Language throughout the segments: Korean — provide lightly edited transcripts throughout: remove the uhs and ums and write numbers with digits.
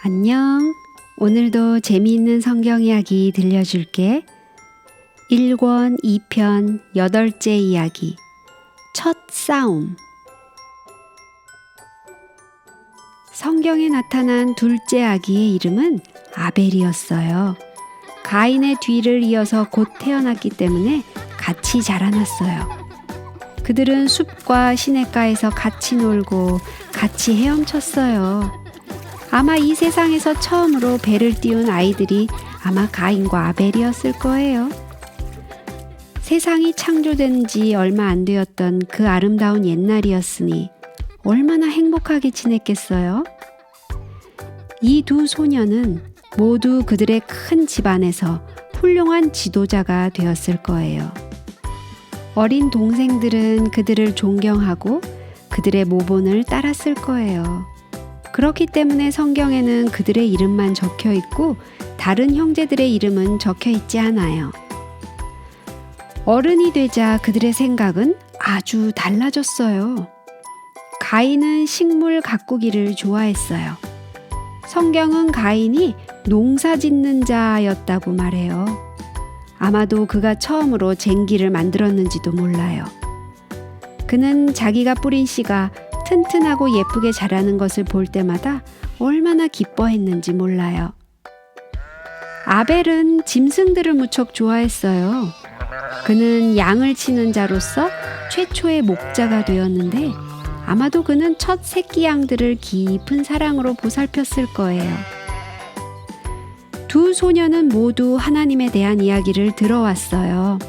안녕. 오늘도 재미있는 성경 이야기 들려줄게. 1권 2편 8째 이야기. 첫 싸움. 성경에 나타난 둘째 아기의 이름은 아벨이었어요. 가인의 뒤를 이어서 곧 태어났기 때문에 같이 자라났어요. 그들은 숲과 시냇가에서 같이 놀고 같이 헤엄쳤어요. 아마 이 세상에서 처음으로 배를 띄운 아이들이 아마 가인과 아벨이었을 거예요. 세상이 창조된 지 얼마 안 되었던 그 아름다운 옛날이었으니 얼마나 행복하게 지냈겠어요? 이 두 소녀는 모두 그들의 큰 집안에서 훌륭한 지도자가 되었을 거예요. 어린 동생들은 그들을 존경하고 그들의 모본을 따랐을 거예요. 그렇기 때문에 성경에는 그들의 이름만 적혀 있고 다른 형제들의 이름은 적혀 있지 않아요. 어른이 되자 그들의 생각은 아주 달라졌어요. 가인은 식물 가꾸기를 좋아했어요. 성경은 가인이 농사 짓는 자였다고 말해요. 아마도 그가 처음으로 쟁기를 만들었는지도 몰라요. 그는 자기가 뿌린 씨가 튼튼하고 예쁘게 자라는 것을 볼 때마다 얼마나 기뻐했는지 몰라요. 아벨은 짐승들을 무척 좋아했어요. 그는 양을 치는 자로서 최초의 목자가 되었는데 아마도 그는 첫 새끼 양들을 깊은 사랑으로 보살폈을 거예요. 두 소녀는 모두 하나님에 대한 이야기를 들어왔어요.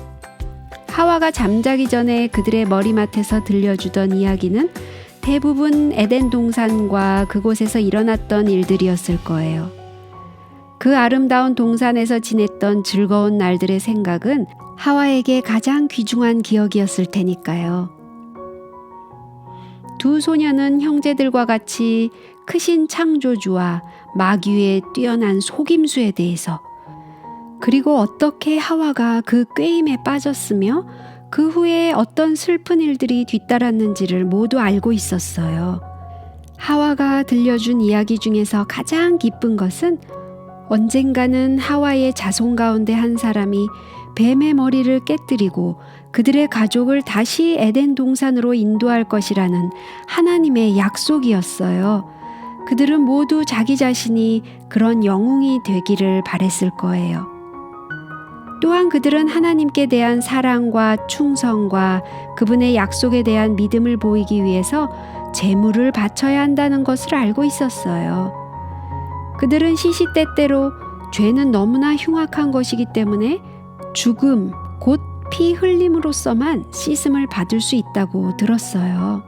하와가 잠자기 전에 그들의 머리맡에서 들려주던 이야기는 대부분 에덴 동산과 그곳에서 일어났던 일들이었을 거예요. 그 아름다운 동산에서 지냈던 즐거운 날들의 생각은 하와에게 가장 귀중한 기억이었을 테니까요. 두 소녀는 형제들과 같이 크신 창조주와 마귀의 뛰어난 속임수에 대해서, 그리고 어떻게 하와가 그 꾀임에 빠졌으며 그 후에 어떤 슬픈 일들이 뒤따랐는지를 모두 알고 있었어요. 하와가 들려준 이야기 중에서 가장 기쁜 것은 언젠가는 하와의 자손 가운데 한 사람이 뱀의 머리를 깨뜨리고 그들의 가족을 다시 에덴 동산으로 인도할 것이라는 하나님의 약속이었어요. 그들은 모두 자기 자신이 그런 영웅이 되기를 바랬을 거예요. 또한 그들은 하나님께 대한 사랑과 충성과 그분의 약속에 대한 믿음을 보이기 위해서 제물을 바쳐야 한다는 것을 알고 있었어요. 그들은 시시때때로 죄는 너무나 흉악한 것이기 때문에 죽음, 곧 피 흘림으로써만 씻음을 받을 수 있다고 들었어요.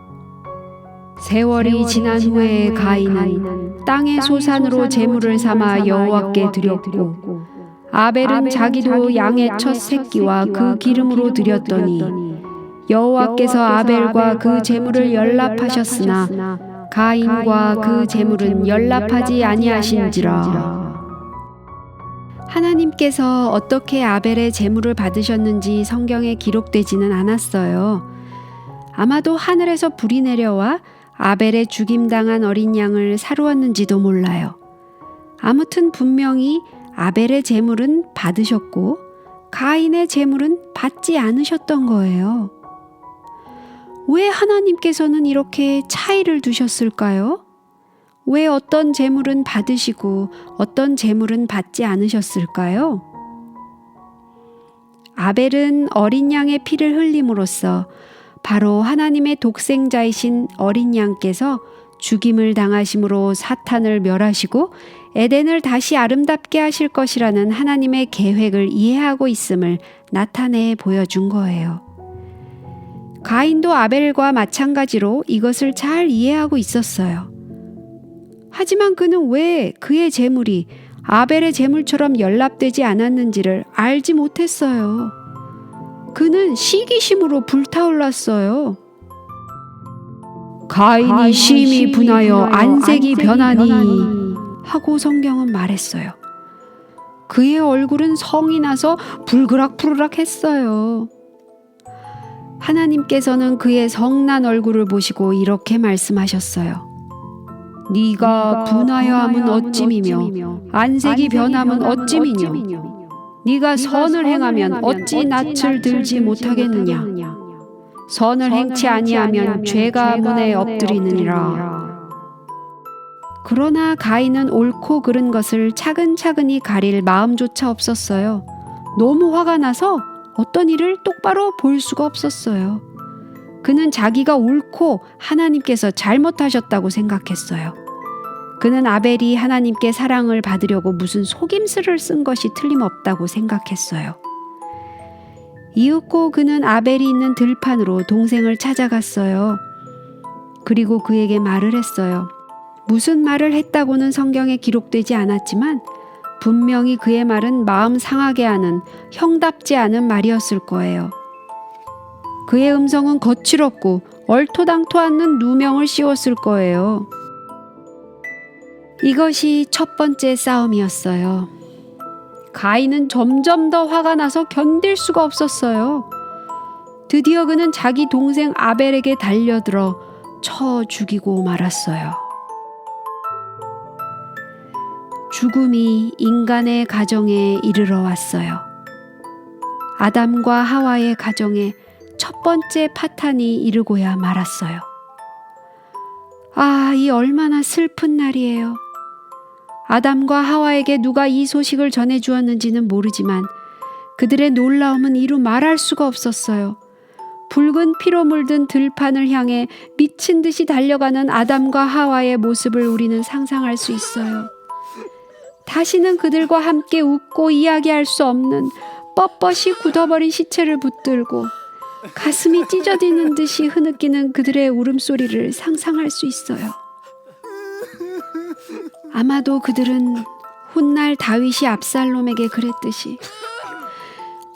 세월이 지난 후에 가인은 땅의 소산으로 제물을 삼아 여호와께 드렸고 아벨은 자기도 양의 첫 새끼와 그 기름으로 드렸더니 여호와께서 아벨과 그 제물을 연락하셨으나 가인과 그 제물은 연락하지 아니하신지라. 하나님께서 어떻게 아벨의 제물을 받으셨는지 성경에 기록되지는 않았어요. 아마도 하늘에서 불이 내려와 아벨의 죽임당한 어린 양을 사루었는지도 몰라요. 아무튼 분명히 아벨의 제물은 받으셨고 가인의 제물은 받지 않으셨던 거예요. 왜 하나님께서는 이렇게 차이를 두셨을까요? 왜 어떤 제물은 받으시고 어떤 제물은 받지 않으셨을까요? 아벨은 어린 양의 피를 흘림으로써 바로 하나님의 독생자이신 어린 양께서 죽임을 당하심으로 사탄을 멸하시고 에덴을 다시 아름답게 하실 것이라는 하나님의 계획을 이해하고 있음을 나타내 보여준 거예요. 가인도 아벨과 마찬가지로 이것을 잘 이해하고 있었어요. 하지만 그는 왜 그의 제물이 아벨의 제물처럼 연락되지 않았는지를 알지 못했어요. 그는 시기심으로 불타올랐어요. 가인이 심히 분하여 안색이 변하니 하고 성경은 말했어요. 그의 얼굴은 성이 나서 불그락불그락 했어요. 하나님께서는 그의 성난 얼굴을 보시고 이렇게 말씀하셨어요. 네가 분하여 함은 어찌미며 안색이 변함은 어찌미뇨. 네가 선을 행하면 어찌 낯을 들지 못하겠느냐. 선을 행치 아니하면 죄가 문에 엎드리느니라. 그러나 가인은 옳고 그른 것을 차근차근히 가릴 마음조차 없었어요. 너무 화가 나서 어떤 일을 똑바로 볼 수가 없었어요. 그는 자기가 옳고 하나님께서 잘못하셨다고 생각했어요. 그는 아벨이 하나님께 사랑을 받으려고 무슨 속임수를 쓴 것이 틀림없다고 생각했어요. 이윽고 그는 아벨이 있는 들판으로 동생을 찾아갔어요. 그리고 그에게 말을 했어요. 무슨 말을 했다고는 성경에 기록되지 않았지만 분명히 그의 말은 마음 상하게 하는 형답지 않은 말이었을 거예요. 그의 음성은 거칠었고 얼토당토 않는 누명을 씌웠을 거예요. 이것이 첫 번째 싸움이었어요. 가인은 점점 더 화가 나서 견딜 수가 없었어요. 드디어 그는 자기 동생 아벨에게 달려들어 쳐 죽이고 말았어요. 죽음이 인간의 가정에 이르러 왔어요. 아담과 하와의 가정에 첫 번째 파탄이 이르고야 말았어요. 아, 이 얼마나 슬픈 날이에요. 아담과 하와에게 누가 이 소식을 전해주었는지는 모르지만 그들의 놀라움은 이루 말할 수가 없었어요. 붉은 피로 물든 들판을 향해 미친 듯이 달려가는 아담과 하와의 모습을 우리는 상상할 수 있어요. 다시는 그들과 함께 웃고 이야기할 수 없는 뻣뻣이 굳어버린 시체를 붙들고 가슴이 찢어지는 듯이 흐느끼는 그들의 울음소리를 상상할 수 있어요. 아마도 그들은 훗날 다윗이 압살롬에게 그랬듯이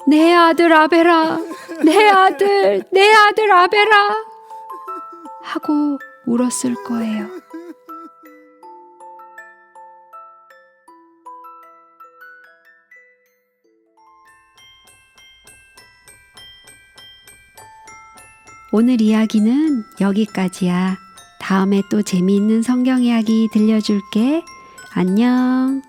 내 아들 아벨아, 내 아들 아벨아 하고 울었을 거예요. 오늘 이야기는 여기까지야. 다음에 또 재미있는 성경 이야기 들려줄게. 안녕.